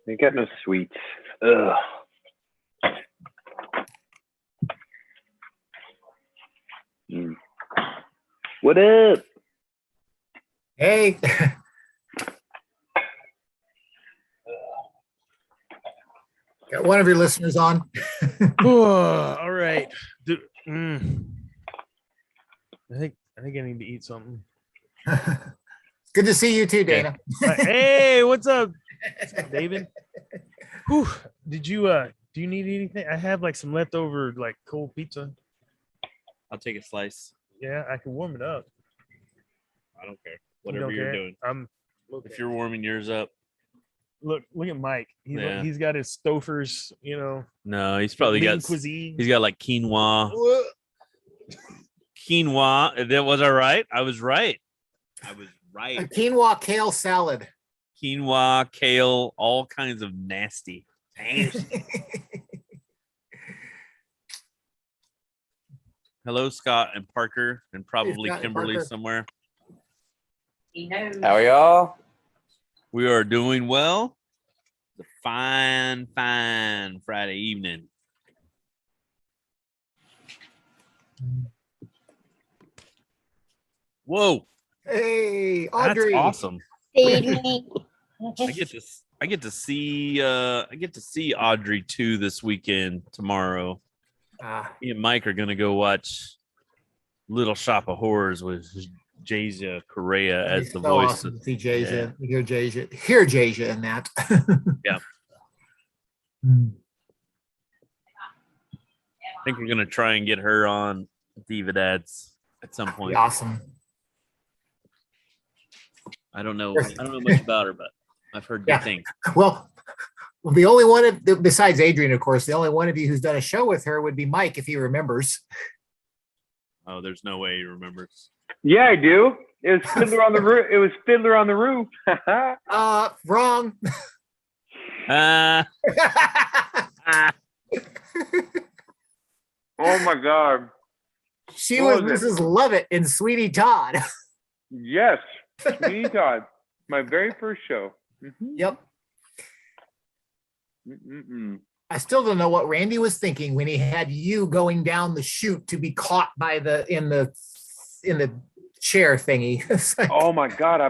They got no sweets. Ugh. What up? Hey. Got one of your listeners on. All right. I think I need to eat something. Good to see you too, Dana. Hey, what's up? What's up, David? Whew. Did you do you need anything? I have like some leftover like cold pizza. I'll take a slice. Yeah, I can warm it up. I don't care. You Whatever don't you're care? doing. Look If you're warming yours up. look at Mike. Yeah. He's got his Stouffer's, No, he's probably lean got cuisine. he's got like quinoa. Quinoa. That was all right. I was right. I was A right. quinoa kale salad. Quinoa, kale, all kinds of nasty. Hello, Scott and Parker, and probably Scott and Kimberly Parker. somewhere. How are y'all? We are doing well. It's a fine Friday evening. Whoa, Hey, that's Audrey. awesome. Feed me. I get to see Audrey too this weekend tomorrow. Me and Mike are gonna go watch Little Shop of Horrors with Jasia Correa as It's the so voice. awesome to see Jasia, hear Jasia in that. Yeah. Hmm. I think we're gonna try and get her on Diva Dads at some Be point. awesome. I don't know much about her, but I've heard good Yeah. things. Well, the only one besides Adrian, of course, the only one of you who's done a show with her would be Mike, if he remembers. Oh, there's no way he remembers. Yeah, I do. It was Fiddler on the Roof. It was Fiddler on the Roof. Wrong. Ah, Oh my God. She What was was it? Mrs. Lovett in Sweetie Todd. Yes. Sweeney Todd. My very first show. Mhm. Yep. Mm-mm-mm. I still don't know what Randy was thinking when he had you going down the chute to be caught by in the chair thingy. It's like, Oh my God. I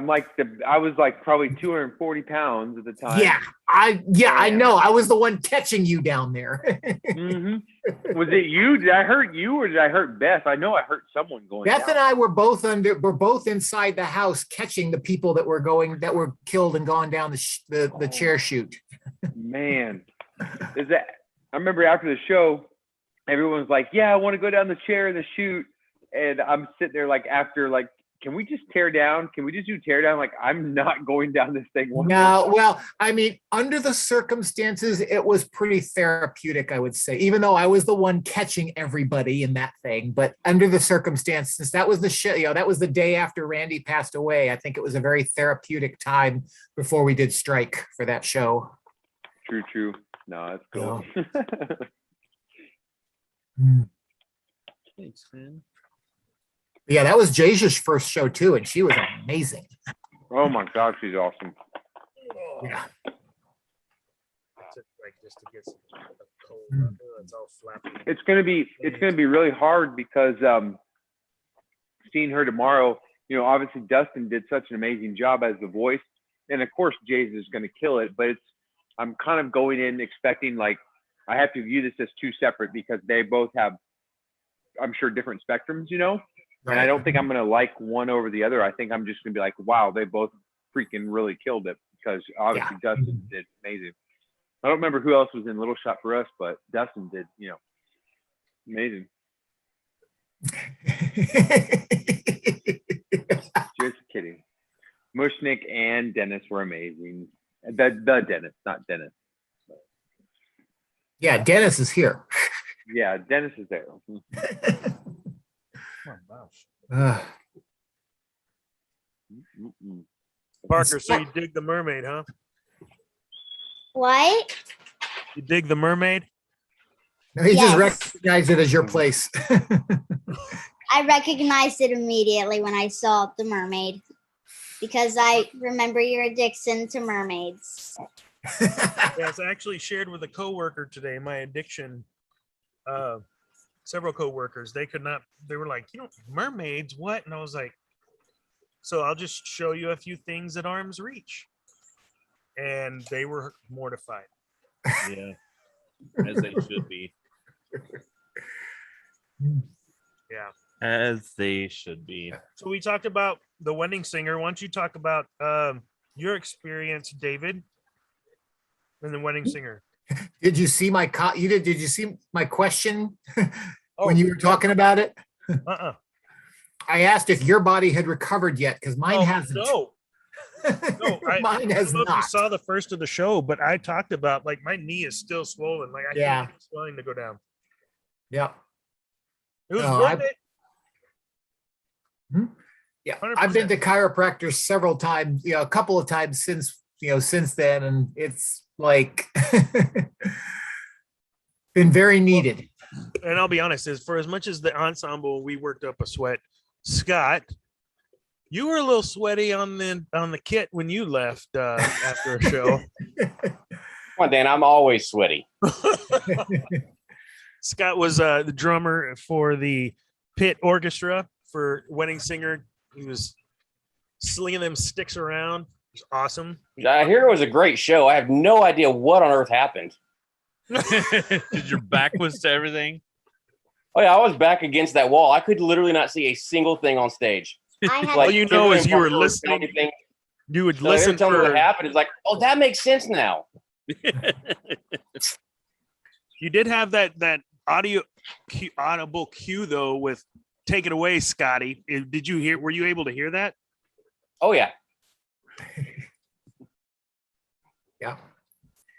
was like probably 240 pounds at the time. yeah, I Damn. know. I was the one catching you down there. Hmm. Was it you? Did I hurt you or did I hurt Beth? I know I hurt someone going Beth down. and I were both inside the house catching the people that were killed and gone down the chair chute. Man, I remember after the show, everyone's like, "Yeah, I want to go down the chair and the chute," and I'm sitting there like, after like, can we just tear down? Can we just do tear down? Like, I'm not going down this thing. one more No, time. well, I mean, under the circumstances, it was pretty therapeutic, I would say, even though I was the one catching everybody in that thing. But under the circumstances, that was the show, that was the day after Randy passed away. I think it was a very therapeutic time before we did strike for that show. True. No, that's cool. thanks, man. Yeah, that was Jasia's first show too, and she was amazing. Oh my God, she's awesome. Yeah. Like just to get some cold. Mm. It's all flappy. It's gonna be really hard because seeing her tomorrow, obviously Dustin did such an amazing job as the voice, and of course Jay's is gonna kill it. But I'm kind of going in expecting like I have to view this as two separate because they both have, I'm sure, different spectrums, And I don't think I'm gonna like one over the other. I think I'm just gonna be like, wow, they both freaking really killed it because obviously Dustin did amazing. I don't remember who else was in Little Shop for Us, but Dustin did, amazing. Just kidding. Mushnick and Dennis were amazing. The Dennis, not Dennis. Yeah, Dennis is here. Yeah, Dennis is there. Ugh. Mm-mm. Parker, so you dig the mermaid, huh? What? You dig the mermaid? No, he just Yes. recognized it as your place. I recognized it immediately when I saw the mermaid because I remember your addiction to mermaids. Yes, I actually shared with a coworker today my addiction. Several coworkers, they could not. They were like, mermaids, what? And I was like, so I'll just show you a few things at arm's reach. And they were mortified. Yeah, as they should be. Yeah, as they should be. So we talked about the wedding singer. Why don't you talk about your experience, David, and the wedding singer? Did you see my did you see my question Oh, when you were talking about it? uh-uh. I asked if your body had recovered yet because mine hasn't. No, Mine has I don't know if you not. saw the first of the show, but I talked about like my knee is still swollen. Like I can't get the swelling to go down. Yep. It was No, worth it. Yeah, 100%. I've been to chiropractors several times, a couple of times since then, and it's like been very needed. And I'll be honest, for as much as the ensemble, we worked up a sweat. Scott, you were a little sweaty on the kit when you left after a show. Come on, Dan, I'm always sweaty. Scott was the drummer for the pit orchestra for Wedding Singer. He was slinging them sticks around. It was awesome. I hear it was a great show. I have no idea what on earth happened. Did your back was to everything? Oh yeah, I was back against that wall. I could literally not see a single thing on stage. I had All you know is you were Parker listening. anything. You would So every listen time for. what happened, it's like, oh, that makes sense now. You did have that audible cue though with "Take It Away, Scotty." Did you hear? Were you able to hear that? Oh yeah. Yeah.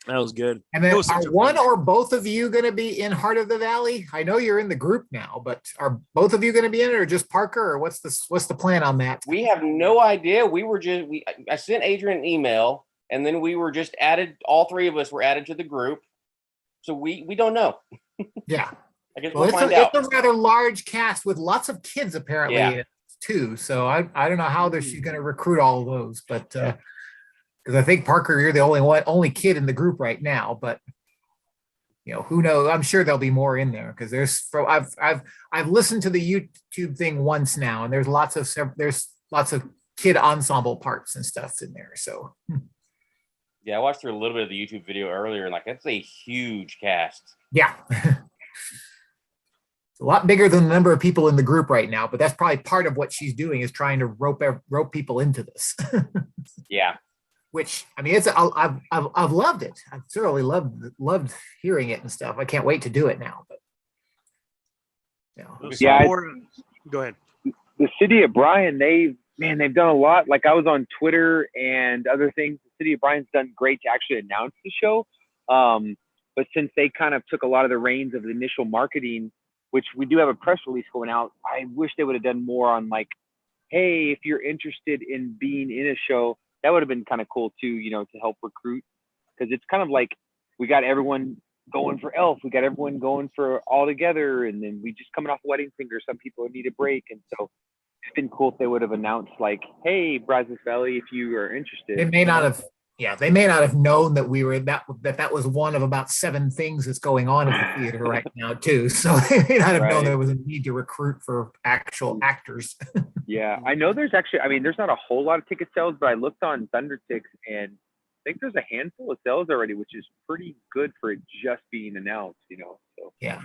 That was good. And then It was are such a one fun- or both of you going to be in Heart of the Valley? I know you're in the group now, but are both of you going to be in it, or just Parker, or what's the plan on that? We have no idea. I sent Adrian an email, and then we were just added. All three of us were added to the group, so we don't know. Yeah. I guess Well, we'll find out. it's a rather large cast with lots of kids apparently Yeah. too. So I don't know how she's going to recruit all of those, but because I think Parker, you're the only kid in the group right now, but who knows? I'm sure there'll be more in there because I've listened to the YouTube thing once now, and there's lots of kid ensemble parts and stuff in there. So Yeah, I watched through a little bit of the YouTube video earlier, and that's a huge cast. yeah. It's a lot bigger than the number of people in the group right now, but that's probably part of what she's doing is trying to rope people into this. Yeah. Which I mean, I've loved it. I've thoroughly loved hearing it and stuff. I can't wait to do it now. But Yeah, Go ahead. the city of Bryan, they've done a lot. Like I was on Twitter and other things. The city of Bryan's done great to actually announce the show. But since they kind of took a lot of the reins of the initial marketing, which we do have a press release going out, I wish they would have done more on like, hey, if you're interested in being in a show, that would have been kind of cool too, to help recruit. Because it's kind of like we got everyone going for Elf, we got everyone going for All Together, and then we just coming off Wedding Singer. Some people need a break, and so it's been cool if they would have announced like, "Hey, Brazos Valley, if you are interested." they may not have. Yeah, they may not have known that we were that was one of about 7 things that's going on at the theater right now too. So they may not have known Right. there was a need to recruit for actual actors. Yeah, I know there's actually, there's not a whole lot of ticket sales, but I looked on ThunderTix and I think there's a handful of sales already, which is pretty good for it just being announced, So Yeah.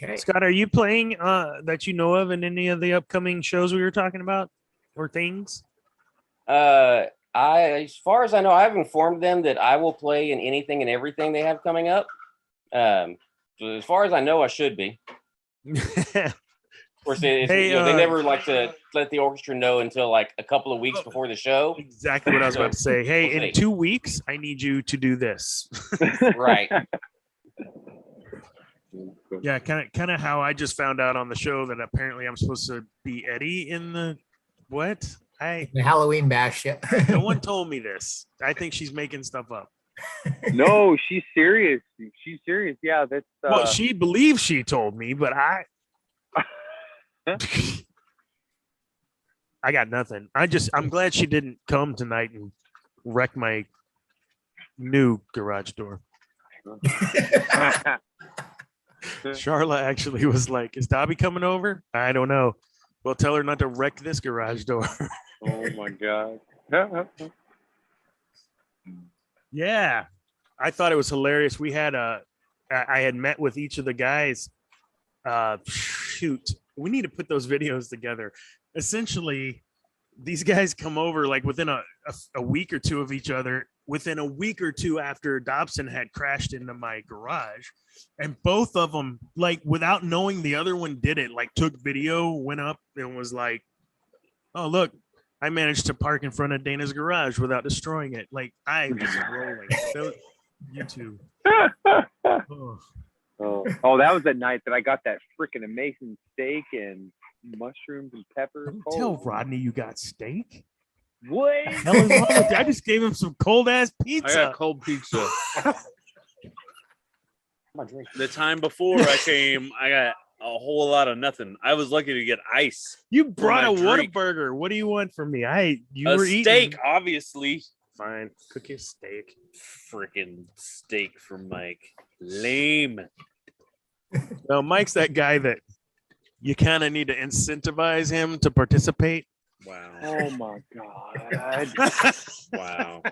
Okay. Scott, are you playing that you know of in any of the upcoming shows we were talking about or things? As far as I know, I've informed them that I will play in anything and everything they have coming up. So as far as I know, I should be. Of course, they never like to let the orchestra know until like a couple of weeks before the show. Exactly what I was about to say. Hey, We'll in see. 2 weeks, I need you to do this. Right. Yeah, kind of how I just found out on the show that apparently I'm supposed to be Eddie in the what? The Halloween bash. Yeah. No one told me this. I think she's making stuff up. No, she's serious. She's serious. Yeah, that's. Well, she believes she told me, but I got nothing. I'm glad she didn't come tonight and wreck my new garage door. Charla actually was like, "Is Dobby coming over?" I don't know. Well, tell her not to wreck this garage door. Oh my god. Yeah, I thought it was hilarious. We had I had met with each of the guys. Shoot, we need to put those videos together. Essentially, these guys come over like within a week or two of each other. Within a week or two after Dobson had crashed into my garage, and both of them, like without knowing the other one did it, like took video, went up and was like, "Oh look, I managed to park in front of Dana's garage without destroying it." Like I was rolling. You two. Oh. Oh, that was the night that I got that freaking amazing steak and mushrooms and peppers. Don't tell Rodney you got steak. What? The hell is wrong with you? I just gave him some cold ass pizza. I got cold pizza. The time before I came, I got a whole lot of nothing. I was lucky to get ice. You brought a drink. Whataburger. What do you want from me? You A were steak, eating. obviously. Fine. Cook your steak. Freaking steak for Mike. Lame. No, Mike's that guy that you kind of need to incentivize him to participate. Wow. Oh my god. Wow.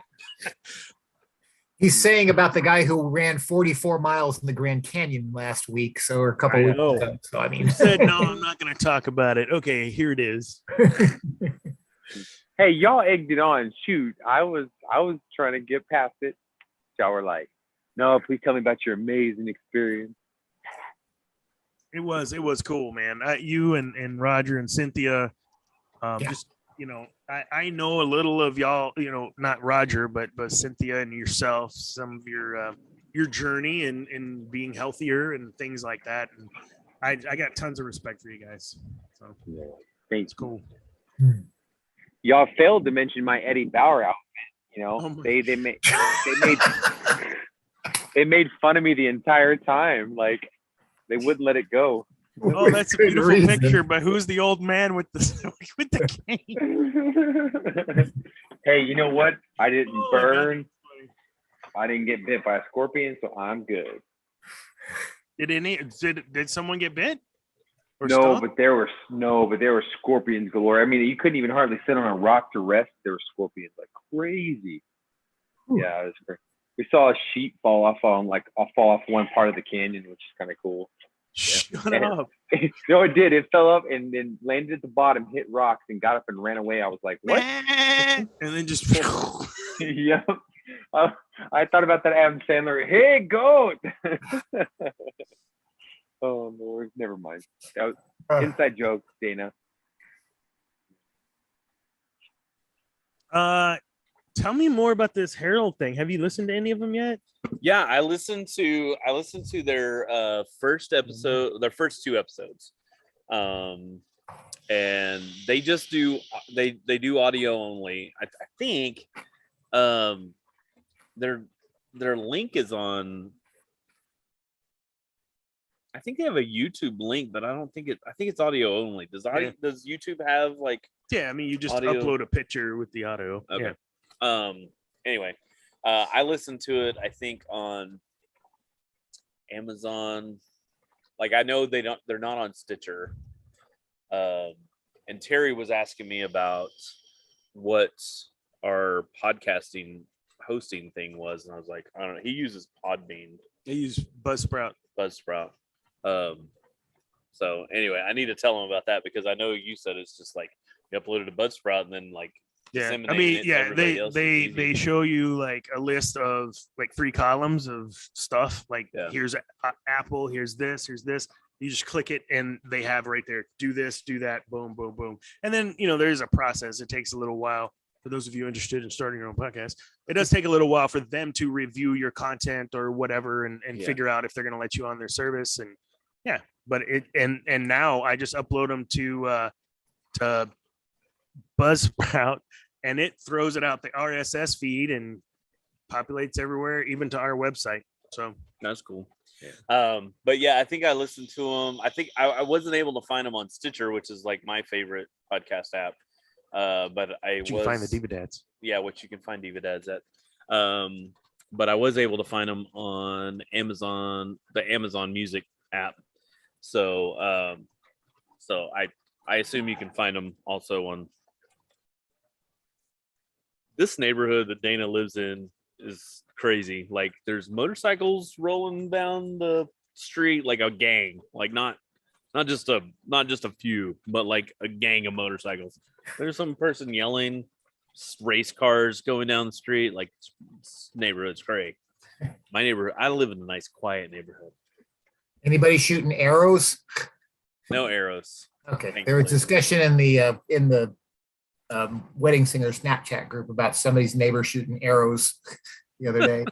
He's saying about the guy who ran 44 miles in the Grand Canyon last week, so or a couple I weeks know. ago. So I mean, He said, "No, I'm not going to talk about it." Okay, here it is. Hey, y'all egged it on. Shoot, I was trying to get past it. Y'all were like, "No, please tell me about your amazing experience." It was cool, man. You and Roger and Cynthia, Yeah. just I know a little of y'all. Not Roger, but Cynthia and yourself. Some of your journey in being healthier and things like that. And I got tons of respect for you guys. So Thanks. it's cool. Y'all failed to mention my Eddie Bauer outfit. Oh my- they made fun of me the entire time. Like they wouldn't let it go. Oh, that's a Good beautiful reason. picture. But who's the old man with the with the cane? Hey, you know what? I didn't Oh my God, burn. that's funny. I didn't get bit by a scorpion, so I'm good. Did someone get bit? Or No, stung? but there were scorpions galore. I mean, you couldn't even hardly sit on a rock to rest. There were scorpions like crazy. Yeah, it was crazy. We saw a sheep fall off one part of the canyon, which is kind of cool. Shut And- up. No, it did. It fell up and then landed at the bottom, hit rocks, and got up and ran away. I was like, what? And then just Yep. I thought about that Adam Sandler. Hey, goat. Oh Lord, never mind. That was inside joke, Dana. Tell me more about this Harold thing. Have you listened to any of them yet? Yeah, I listened to their first episode, their first two episodes. And they just do they do audio only. I think their link is on, I think they have a YouTube link, but I think it's audio only. Does YouTube have like Yeah, I mean, you just audio? upload a picture with the audio. Okay. Yeah. Anyway, I listened to it, I think on Amazon. Like I know they're not on Stitcher. And Terry was asking me about what our podcasting hosting thing was, and I was like, I don't know. He uses Podbean, They use Buzzsprout. So anyway, I need to tell him about that because I know you said it's just like you uploaded to Buzzsprout and then like Yeah, I disseminating mean, it to yeah, everybody else is they easy. show you like a list of like 3 columns of stuff. Like Yeah. here's Apple, here's this. You just click it, and they have right there. Do this, do that. Boom, boom, boom. And then there's a process. It takes a little while. For those of you interested in starting your own podcast, it does take a little while for them to review your content or whatever, and Yeah. figure out if they're going to let you on their service. And yeah, but and now I just upload them to Buzzsprout, and it throws it out the RSS feed and populates everywhere, even to our website. So That's cool. Yeah. But yeah, I think I listened to them. I think I wasn't able to find them on Stitcher, which is like my favorite podcast app. But I you can find the Diva Dads. yeah, which you can find Diva Dads at. but I was able to find them on Amazon, the Amazon Music app. So, so I assume you can find them also on. This neighborhood that Dana lives in is crazy. Like, there's motorcycles rolling down the street like a gang, like not just a few, but like a gang of motorcycles. There's some person yelling, race cars going down the street. Like, this neighborhood's great. My neighborhood, I live in a nice, quiet neighborhood. Anybody shooting arrows? No arrows. Okay. There was discussion in the Wedding Singer Snapchat group about somebody's neighbor shooting arrows the other day.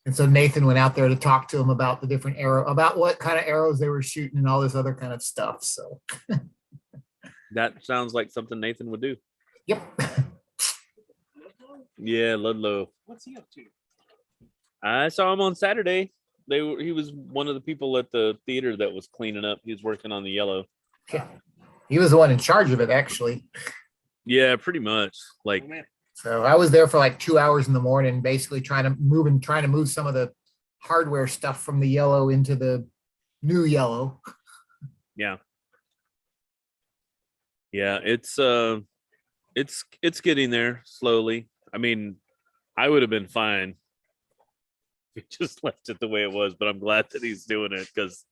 And so Nathan went out there to talk to him about the different about what kind of arrows they were shooting and all this other kind of stuff. So that sounds like something Nathan would do. Yep. Yeah, Ludlow. What's he up to? I saw him on Saturday. He was one of the people at the theater that was cleaning up. He was working on the yellow. Yeah. He was the one in charge of it, actually. Yeah, pretty much. Like, so I was there for like 2 hours in the morning, basically trying to move some of the hardware stuff from the yellow into the new yellow. Yeah. Yeah, it's getting there slowly. I mean, I would have been fine if he just left it the way it was, but I'm glad that he's doing it because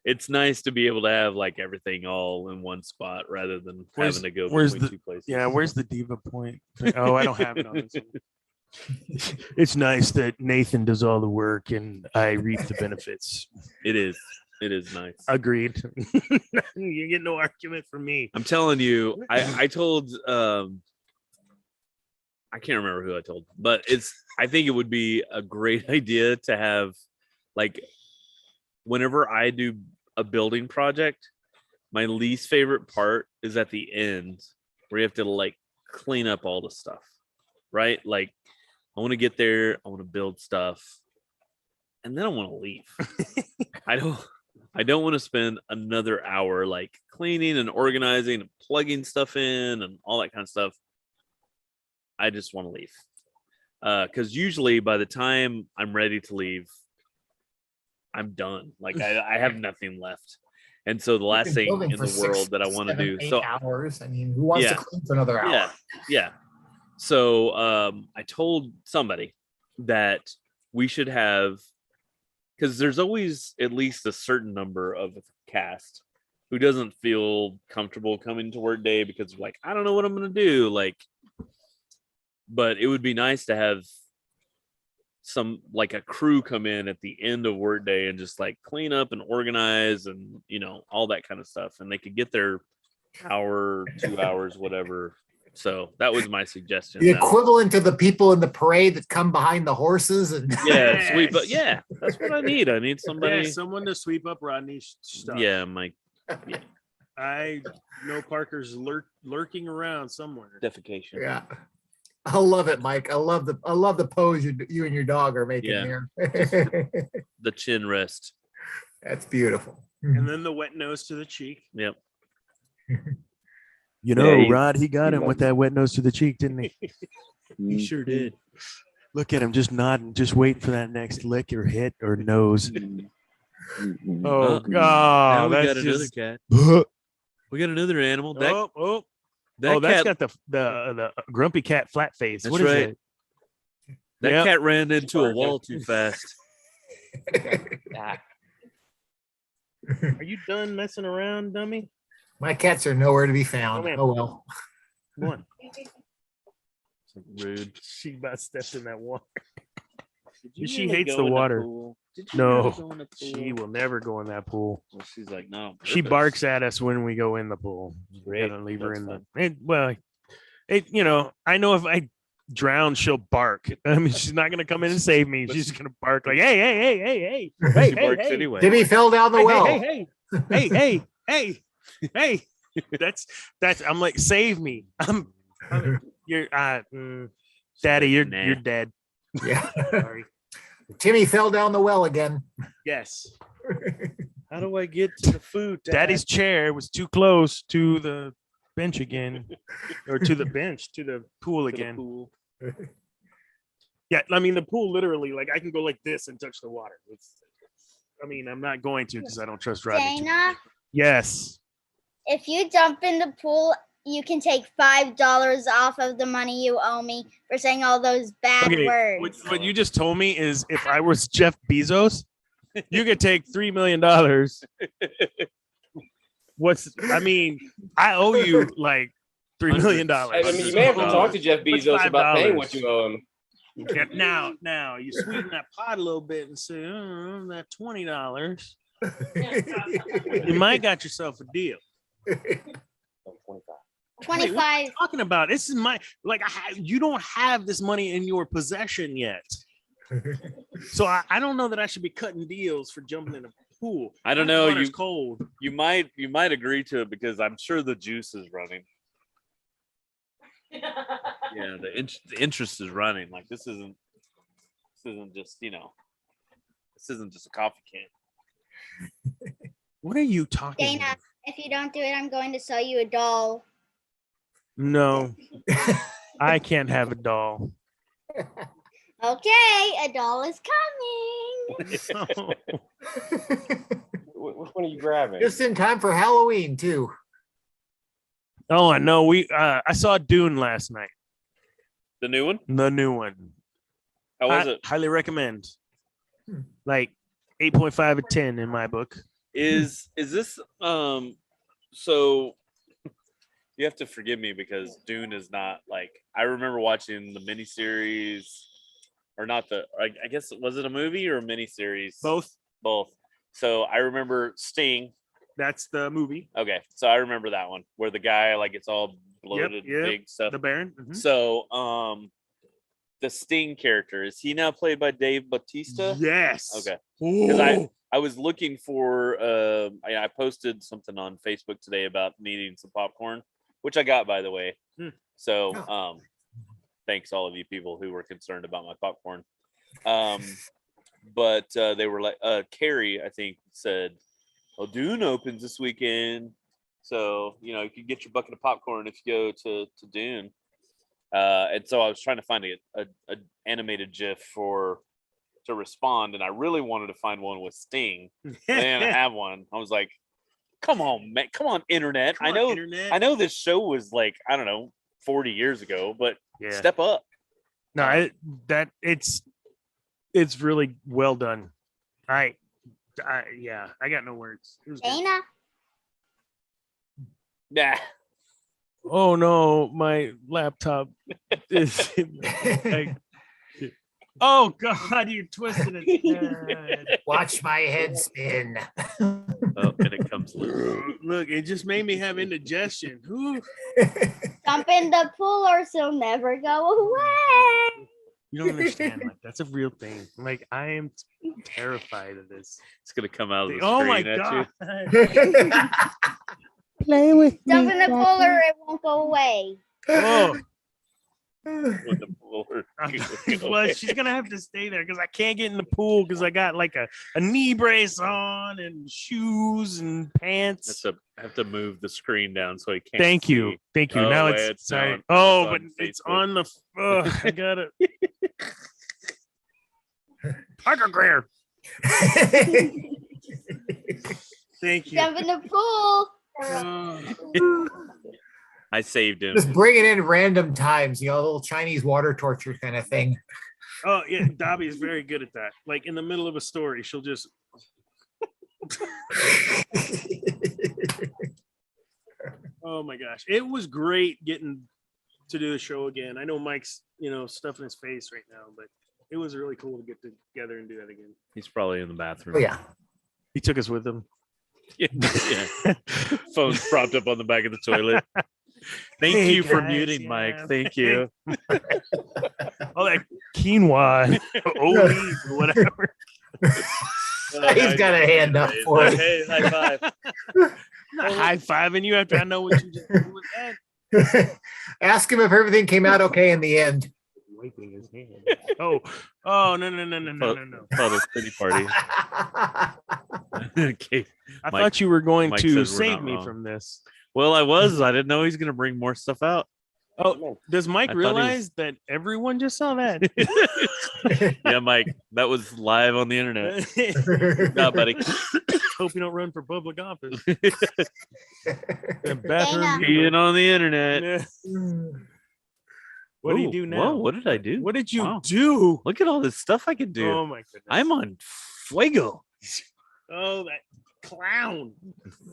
it's nice to be able to have like everything all in one spot rather than having to go between two places. Yeah, where's the diva point? Oh, I don't have it on this one. It's nice that Nathan does all the work and I reap the benefits. It is nice. Agreed. You get no argument from me. I'm telling you, I told I can't remember who I told, but I think it would be a great idea to have, like, whenever I do a building project, my least favorite part is at the end where you have to like clean up all the stuff, right? Like, I want to get there, I want to build stuff, and then I want to leave. I don't want to spend another hour like cleaning and organizing and plugging stuff in and all that kind of stuff. I just want to leave. Because usually by the time I'm ready to leave, I'm done. Like, I have nothing left. And so the last thing in the world that I want to do. 8 hours. I mean, who wants to clean for another hour? Yeah. So I told somebody that we should have, because there's always at least a certain number of cast who doesn't feel comfortable coming to work day because like, I don't know what I'm going to do. Like, but it would be nice to have some like a crew come in at the end of work day and just like clean up and organize and, you know, all that kind of stuff. And they could get their hour, 2 hours, whatever. So that was my suggestion. The equivalent of the people in the parade that come behind the horses and sweep up. Yeah, that's what I need. I need somebody, someone to sweep up Rodney's stuff. Yeah, Mike. Yeah. I know Parker's lurking around somewhere. Defecation. Yeah. I love it, Mike. I love the pose you and your dog are making there. The chin rest. That's beautiful. And then the wet nose to the cheek. Yep. You know, Rod, he got him with that wet nose to the cheek, didn't he? He sure did. Look at him just nodding, just waiting for that next lick or hit or nose. Oh, God. Now we got another cat. We got another animal. That's got the grumpy cat flat face. That's what is right. it? That cat ran into a wall too fast. Are you done messing around, dummy? My cats are nowhere to be found. Oh well. One. Rude. She about stepped in that water. She hates the water. No, she will never go in that pool. Well, she's like, no. She barks at us when we go in the pool. We're gonna leave her in the. You know, I know if I drown, she'll bark. I mean, she's not gonna come in and save me. She's just gonna bark like, hey. She barks anyway. Jimmy fell down the well. Hey. That's. I'm like, save me. You're Daddy. You're dead. Yeah. Sorry. Timmy fell down the well again. Yes. How do I get to the food? Daddy's chair was too close to the bench again, or to the bench, to the pool again. Yeah, I mean the pool literally, like I can go like this and touch the water. I mean, I'm not going to because I don't trust Rodney. Dana, Yes. if you jump in the pool, you can take $5 off of the money you owe me for saying all those bad words. What you just told me is if I was Jeff Bezos, you could take $3 million. I mean, I owe you like $3 million. I mean, you may have to talk to Jeff Bezos about paying what you owe him. Yeah, now you sweeten that pot a little bit and say, oh, that $20. You might got yourself a deal. 25. What are you talking about? This is my you don't have this money in your possession yet. So I don't know that I should be cutting deals for jumping in a pool. I don't know. Water's cold. You might agree to it because I'm sure the juice is running. Yeah, the interest is running. Like this isn't just this isn't just a coffee can. What are you talking Dana, about? if you don't do it, I'm going to sell you a doll. No, I can't have a doll. Okay, a doll is coming. Which one are you grabbing? Just in time for Halloween too. Oh, I know. I saw Dune last night. The new one? The new one. How was it? Highly recommend. Like 8.5 out of 10 in my book. Is this so you have to forgive me because Dune is not like I remember watching the miniseries or not I guess was it a movie or a miniseries? Both. So I remember Sting. That's the movie. Okay, so I remember that one where the guy like it's all bloated, Yep. big stuff. The Baron. Mhm. So the Sting character is he now played by Dave Bautista? Yes. Okay. Because I was looking for I posted something on Facebook today about needing some popcorn, which I got by the way. So thanks all of you people who were concerned about my popcorn. But they were like Carrie, I think, said, well, Dune opens this weekend. So, you could get your bucket of popcorn if you go to Dune. And so I was trying to find a animated GIF to respond, and I really wanted to find one with Sting. They didn't have one. I was like, "Come on, man! Come on, internet! I know this show was like I don't know 40 years ago, but step up." No, it's really well done. I got no words. Dana, Nah. Oh no, my laptop is like. Oh God, you twisted it. Watch my head spin. Oh, and it comes loose. Look, it just made me have indigestion. jump in the pool or she'll never go away. You don't understand. Like that's a real thing. Like I am terrified of this. It's gonna come out of the Oh my screen God. Play with jump in the pool or it won't go away. Oh. With the Well, she's gonna have to stay there because I can't get in the pool because I got like a knee brace on and shoes and pants. I have to move the screen down so he can't. Thank you. Oh, now wait, it's sorry. on- Oh, it's but on it's Facebook. on the. I got it. Parker Greer. Thank you. Jump in the pool. I saved him. Just bring it in random times, a little Chinese water torture kind of thing. Oh yeah, Dobby is very good at that. Like in the middle of a story, she'll just. Oh my gosh, it was great getting to do the show again. I know Mike's stuffing his face right now, but it was really cool to get together and do that again. He's probably in the bathroom. Oh yeah. He took us with him. Yeah. Phone's propped up on the back of the toilet. Thank Hey, you for guys, muting, yeah. Mike. Thank you. Oh, that quinoa, olive, whatever. He's got a hand up for it. Hey, high five. I'm not high-fiving you after I know what you just did with that. Ask him if everything came out okay in the end. Wiping his hand. Oh, no. Photo pretty party. Okay. I Mike- thought you were going Mike to says we're save not me wrong. from this. Well, I was. I didn't know he's going to bring more stuff out. Oh, does Mike I thought he was- realize that everyone just saw that? Yeah, Mike, that was live on the internet. Yeah, buddy. Hope you don't run for public office. Dana. Bathroom Being on the internet. Yeah. What do you Ooh, do now? Whoa, what did I do? What did you Wow. do? Look at all this stuff I can do. Oh my goodness! I'm on fuego. Oh, that clown!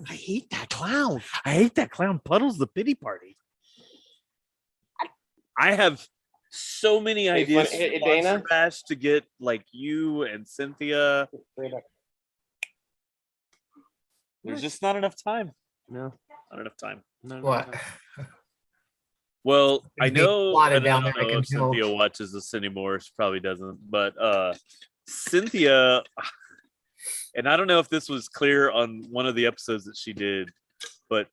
I hate that clown. I hate that clown. Puddles the pity party. I have so many Hey, ideas hey, for Dana? Monster Bash to get like you and Cynthia. There's just not enough time. No, Not enough time. no, no, What? no. Well, I It's being know, plotted and I down don't there, I know can if tell. Cynthia watches this anymore. She probably doesn't, but Cynthia, and I don't know if this was clear on one of the episodes that she did, but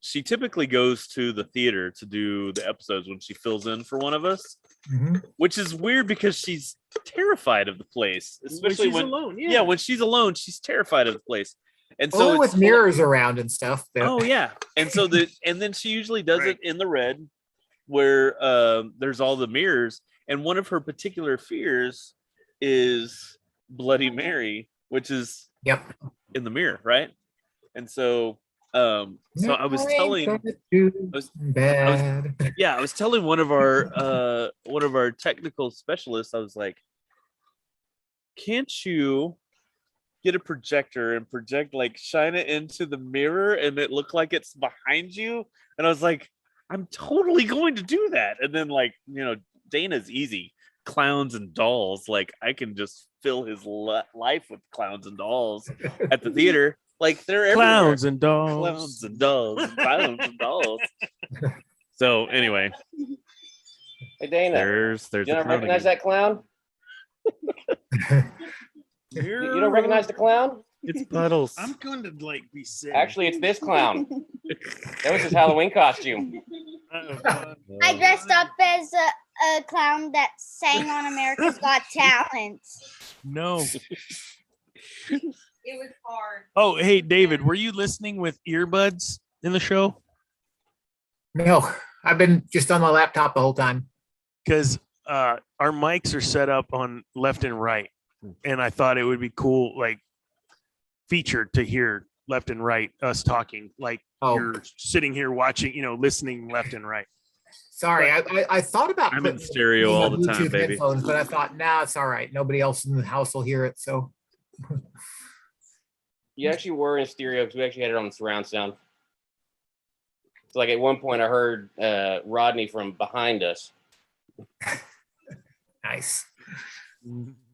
she typically goes to the theater to do the episodes when she fills in for one of us, Mhm. which is weird because she's terrified of the place, especially she's when alone. yeah, when she's alone, she's terrified of the place. And so Only it's with mirrors around and stuff. Oh yeah, and so and then she usually does Right. it in the red, where there's all the mirrors, and one of her particular fears is Bloody Mary, which is Yep. in the mirror, right? And so I was telling, Bad. I was telling one of our technical specialists, I was like, can't you get a projector and project, like, shine it into the mirror and it look like it's behind you? And I was like, I'm totally going to do that. And then, like, Dana's easy. Clowns and dolls. Like, I can just fill his life with clowns and dolls at the theater. Like, they're everywhere. Clowns and dolls. Clowns and dolls. Clowns and dolls. So anyway, Hey, Dana. there's You a don't clown recognize again. that clown? You don't recognize the clown? It's Puddles. I'm going to like be sick. Actually, it's this clown. That was his Halloween costume. I dressed up as a clown that sang on America's Got Talent. no. It was hard. Oh, hey, David, were you listening with earbuds in the show? No, I've been just on my laptop the whole time. Because our mics are set up on left and right, and I thought it would be cool, like, featured to hear left and right us talking, like Oh. you're sitting here watching, listening left and right. Sorry, I thought about I'm in putting stereo these all on the time, YouTube baby. headphones, but I thought, nah, it's all right. Nobody else in the house will hear it. So You actually were in stereo because we actually had it on surround sound. So, like, at one point, I heard Rodney from behind us. nice.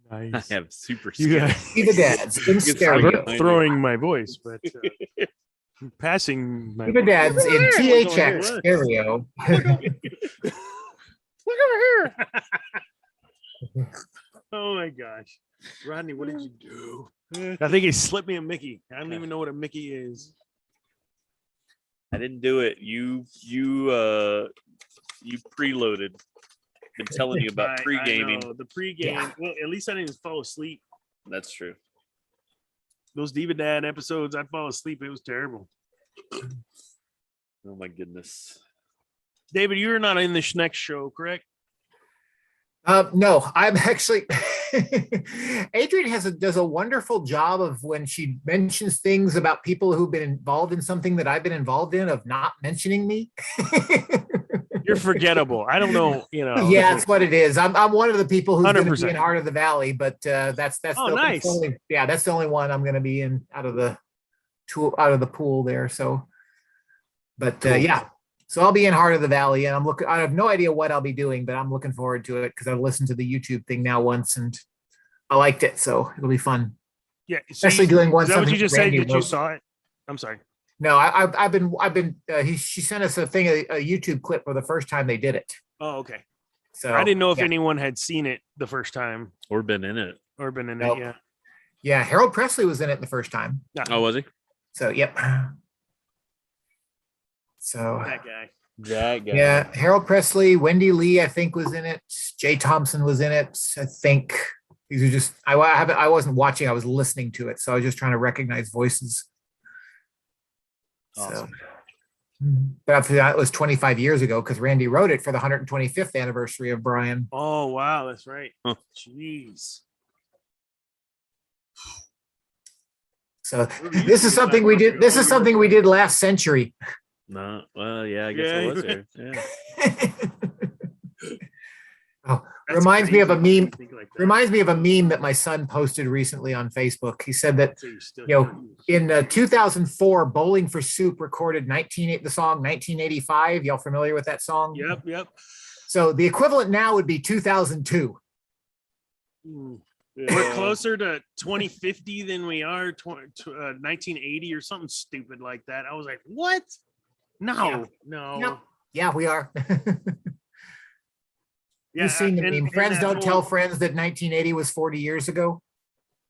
I Nice. have super You skin. guys- See the dads in It's stereo. like- I'm throwing my voice, but passing my See the dads in Look THX over stereo. Look over here. Oh my gosh. Rodney, what did you do? I think he slipped me a Mickey. I don't even know what a Mickey is. I didn't do it. You preloaded. Been telling you about I pre-gaming. know, the pregame. Yeah. Well, at least I didn't fall asleep. That's true. Those Diva Dad episodes, I'd fall asleep. It was terrible. Oh my goodness. David, you're not in this next show, correct? No, I'm actually. Adrian does a wonderful job of when she mentions things about people who've been involved in something that I've been involved in of not mentioning me. You're forgettable. I don't know, Yeah, that's what it is. I'm one of the people who's going to be 100%. in Heart of the Valley, but that's Oh, nice. that's the only one I'm going to be in out of the pool there. So, but yeah, so I'll be in Heart of the Valley, and I have no idea what I'll be doing, but I'm looking forward to it because I've listened to the YouTube thing now once and I liked it, so it'll be fun. Yeah, Especially doing one Is that what you something just said? Randy That you wrote. saw it? I'm sorry. No, I've been. She sent us a YouTube clip for the first time they did it. Oh, okay. So I didn't know if yeah. anyone had seen it the first time Or been in it. or been in Nope. it. Yeah. Yeah, Harold Presley was in it the first time. Oh, was he? So yep. So That guy. That guy. yeah, Harold Presley, Wendy Lee, I think was in it. Jay Thompson was in it. I think these are just. I wasn't watching. I was listening to it, so I was just trying to recognize voices. Awesome. But that was 25 years ago because Randy wrote it for the 125th anniversary of Brian. Oh wow, that's right. Huh. Jeez. So this is something we did. This is something we did last century. No, well, yeah, I guess I was here. Yeah. Oh, That's reminds me of a crazy meme. to think like that. Reminds me of a meme that my son posted recently on Facebook. He said that So you're still you know, here. in 2004, Bowling for Soup recorded the song 1985. Y'all familiar with that song? Yep. So the equivalent now would be 2002. We're closer to 2050 than we are 1980 or something stupid like that. I was like, what? No. Yep. Yeah, we are. Yeah, You've seen the and- meme. and Friends that don't whole- tell friends that 1980 was 40 years ago.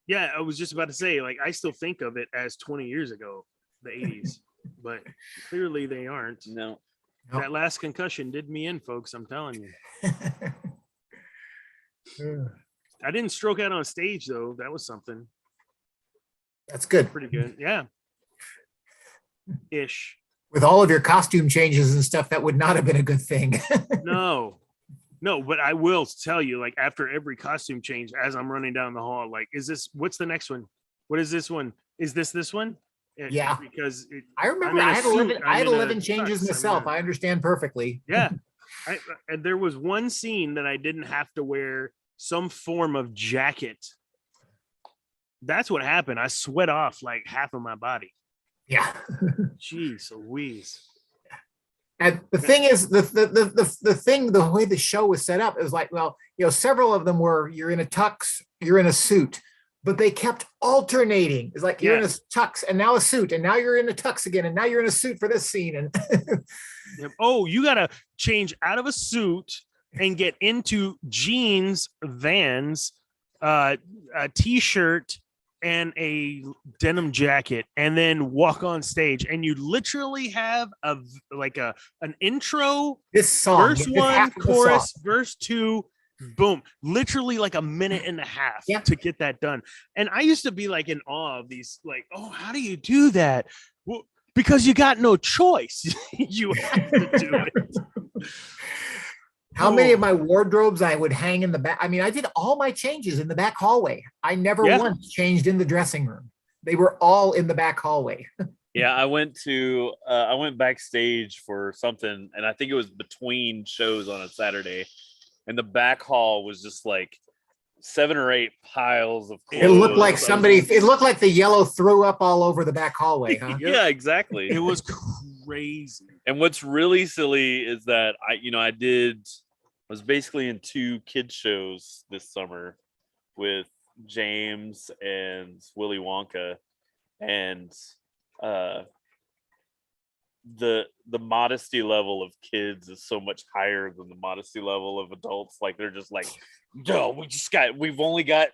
Yeah, I was just about to say, like, I still think of it as 20 years ago, the 80s, but clearly they aren't. No. Nope. That last concussion did me in, folks. I'm telling you. I didn't stroke out on stage though. That was something That's good. pretty good. Yeah. Ish. With all of your costume changes and stuff, that would not have been a good thing. No, but I will tell you, like, after every costume change, as I'm running down the hall, like, what's the next one? What is this one? Is this one? Yeah. Because I remember I'm in I a had suit, 11, I had I'm in a 11 changes tux, myself. I understand perfectly. yeah. And there was one scene that I didn't have to wear some form of jacket. That's what happened. I sweat off like half of my body. Yeah. Jeez Louise. And the thing is, the way the show was set up is like, well, several of them were you're in a tux, you're in a suit, but they kept alternating. It's like you're in a tux and now a suit, and now you're in a tux again, and now you're in a suit for this scene. And oh, you gotta change out of a suit and get into jeans, Vans, a t-shirt, and a denim jacket, and then walk on stage, and you literally have an intro, this song, verse this one, half of the chorus, song. verse two, boom, literally like a minute and a half Yeah. to get that done. And I used to be like in awe of these, like, oh, how do you do that? Well, because you got no choice. You have to do it. How many of my wardrobes I would hang in the back? I mean, I did all my changes in the back hallway. I never once changed in the dressing room. They were all in the back hallway. Yeah, I went backstage for something, and I think it was between shows on a Saturday, and the back hall was just like 7 or 8 piles of clothes. It looked like it looked like the yellow threw up all over the back hallway, huh? Yeah, exactly. It was crazy. And what's really silly is that I was basically in 2 kids shows this summer with James and Willy Wonka, and the modesty level of kids is so much higher than the modesty level of adults. Like, they're just like, no, we've only got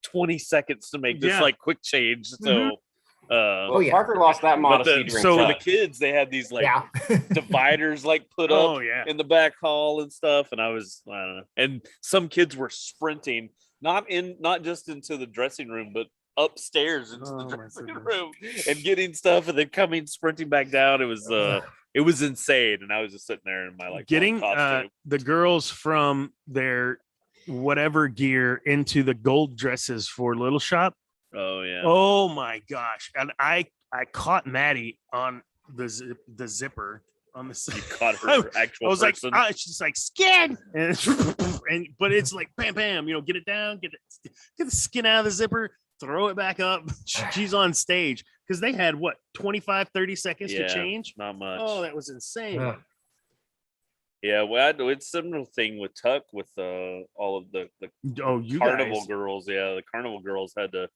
20 seconds to make this like quick change. So Parker lost that modesty. The kids, they had these like dividers like put up in the back hall and stuff, and I don't know. And some kids were sprinting, not just into the dressing room, but upstairs into the dressing room and getting stuff, and then coming sprinting back down. It was insane, and I was just sitting there in my like getting the girls from their whatever gear into the gold dresses for Little Shop. Oh yeah. Oh my gosh. And I caught Maddie on the zipper on the side. You caught her actual I was person. like, she's like skin, and but it's like bam, bam, get it down, get the skin out of the zipper, throw it back up. She's on stage because they had 25-30 seconds to change. Not much. Oh, that was insane. Yeah, well, it's similar thing with Tuck with all of the carnival girls. Yeah, the carnival girls had to.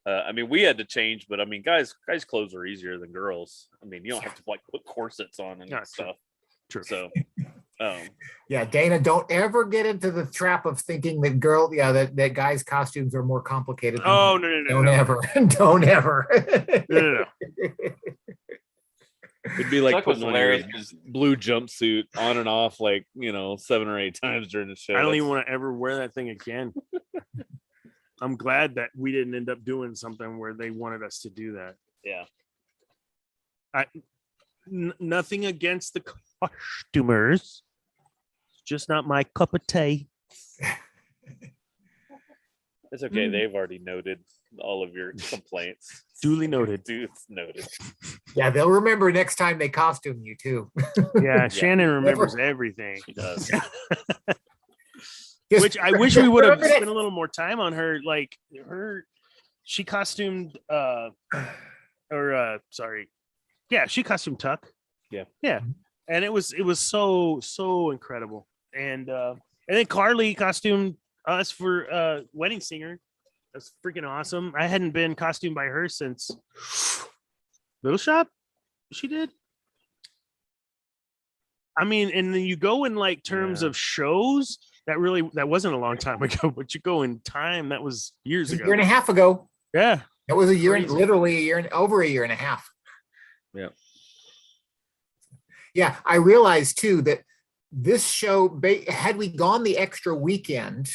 I mean, we had to change, but I mean, guys' clothes are easier than girls. I mean, you don't have to like put corsets on and stuff. True. So, yeah, Dana, don't ever get into the trap of thinking that that guys' costumes are more complicated. Oh no! Don't ever. Don't ever. No. It'd be like putting on your blue jumpsuit on and off like 7 or 8 times during the show. I don't even want to ever wear that thing again. I'm glad that we didn't end up doing something where they wanted us to do that. Yeah. nothing against the costumers. It's just not my cup of tea. It's okay. They've already noted all of your complaints. Duly noted. Dude's noted. Yeah, they'll remember next time they costume you too. Yeah, Shannon remembers everything. She does. Just Which I wish we would have remember spent a little more time on her. Like she costumed she costumed Tuck. Yeah. And it was so incredible. And then Carly costumed us for Wedding Singer. That's freaking awesome. I hadn't been costumed by her since Little Shop. She did. I mean, and then you go in like terms of shows that wasn't a long time ago, but you go in time that was years ago. A year and a half ago. Yeah. It was Crazy. literally a year and over a year and a half. Yeah. Yeah, I realized too that this show, had we gone the extra weekend,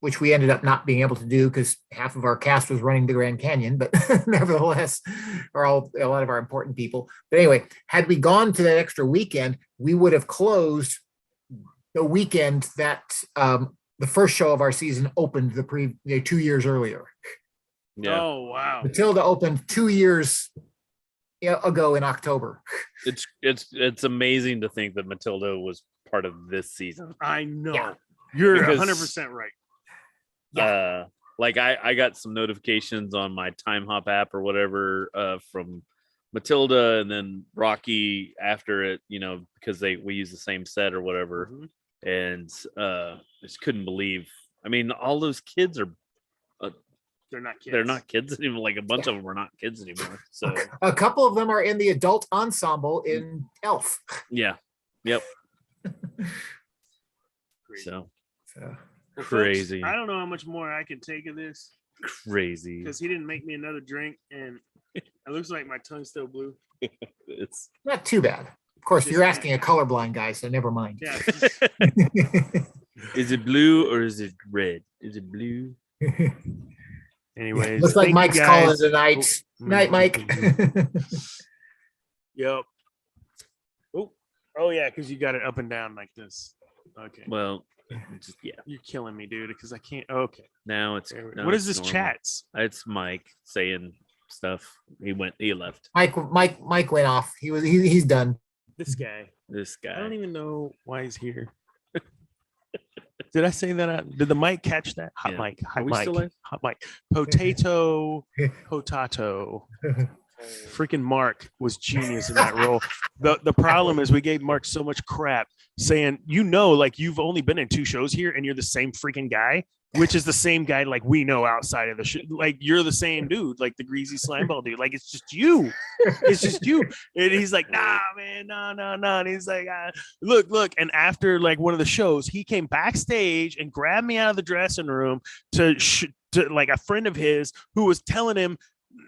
which we ended up not being able to do because half of our cast was running the Grand Canyon, but nevertheless, a lot of our important people. But anyway, had we gone to that extra weekend, we would have closed the weekend that the first show of our season opened 2 years earlier. Yeah. Oh wow. Matilda opened 2 years ago in October. It's amazing to think that Matilda was part of this season. I know. Yeah. You're Because- 100% right. Like I got some notifications on my Time Hop app or whatever from Matilda, and then Rocky after it, because we use the same set or whatever. Mm-hmm. And just couldn't believe. I mean, all those kids are They're not kids. they're not kids anymore. Like a bunch of them are not kids anymore. So A couple of them are in the adult ensemble in Elf. yeah, yep. Crazy. So So, Well, folks, crazy. I don't know how much more I can take of this crazy. because he didn't make me another drink, and it looks like my tongue's still blue. It's not too bad. Of course, you're asking a colorblind guy, so never mind. Yeah. is it blue or is it red? Is it blue? Anyways, Looks like thank you Mike's calling guys. it a night. Night, Mike. Yep. Oh yeah, because you got it up and down like this. Okay. Well, just You're killing me, dude, because I can't. Okay. now it's What is this normal. chats? It's Mike saying stuff. He left. Mike went off. He's done. This guy. This I guy. don't even know why he's here. Did I say that out? Did the mic catch that? Hot Yeah. mic. Are Hot we mic. still live? Hot mic. Potato. Potato. Freaking Mark was genius in that role. The problem is we gave Mark so much crap saying, like you've only been in 2 shows here and you're the same freaking guy, which is the same guy like we know outside of the show. Like you're the same dude, like the greasy slime ball dude. Like it's just you. It's just you. And he's like, nah, man, no. And he's like, look. And after like one of the shows, he came backstage and grabbed me out of the dressing room to like a friend of his who was telling him,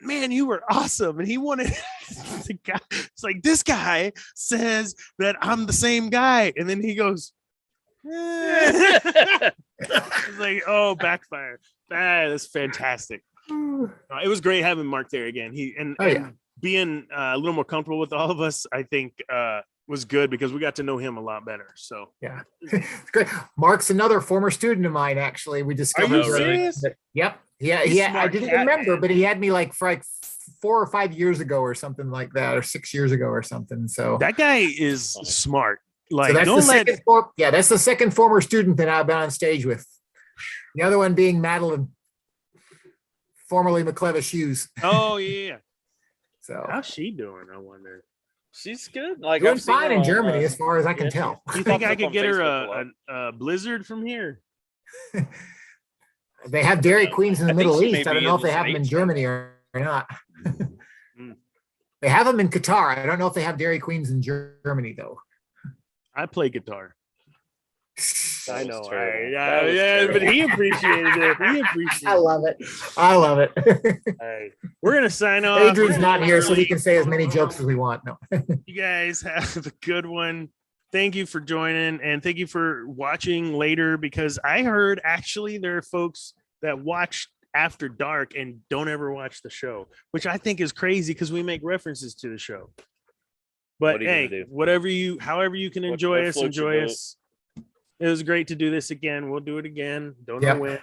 man, you were awesome. And he wanted the guy. It's like, this guy says that I'm the same guy. And then he goes, it's like, oh, backfire. That's fantastic. It was great having Mark there again. And being a little more comfortable with all of us, I think was good because we got to know him a lot better. So Yeah, it's great. Mark's another former student of mine. Actually, we discovered. you serious? Yep. Yeah. He's I smart didn't cat, remember, man. but he had me like for 4 or 5 years ago or something like that, or 6 years ago or something. So that guy is smart. Like, so that's don't let. that's the second former student that I've been on stage with. The other one being Madeline, formerly McClevis Hughes. Oh yeah. So How's she doing? I wonder. She's good. Like doing I've seen fine her in on, Germany, as far as I can yeah, tell. You think pops I up could on get her Facebook a a blizzard from here? They have Dairy Queens in the I think Middle she may East. I don't be know in if they the have them in States. Germany or not. Mm. They have them in Qatar. I don't know if they have Dairy Queens in Germany though. I play guitar. That I was know. terrible. That was Yeah, but terrible. he appreciated it. He appreciated I love it. I love it. it. Hey, we're gonna sign off. Adrian's not here, so we Early. can say as many jokes as we want. No. You guys have a good one. Thank you for joining and thank you for watching later because I heard actually there are folks that watch after dark and don't ever watch the show, which I think is crazy because we make references to the show. But What are you gonna hey, do? however you can What- enjoy what us, floats your enjoy boat? us. It was great to do this again. We'll do it again. Don't know Yep. when.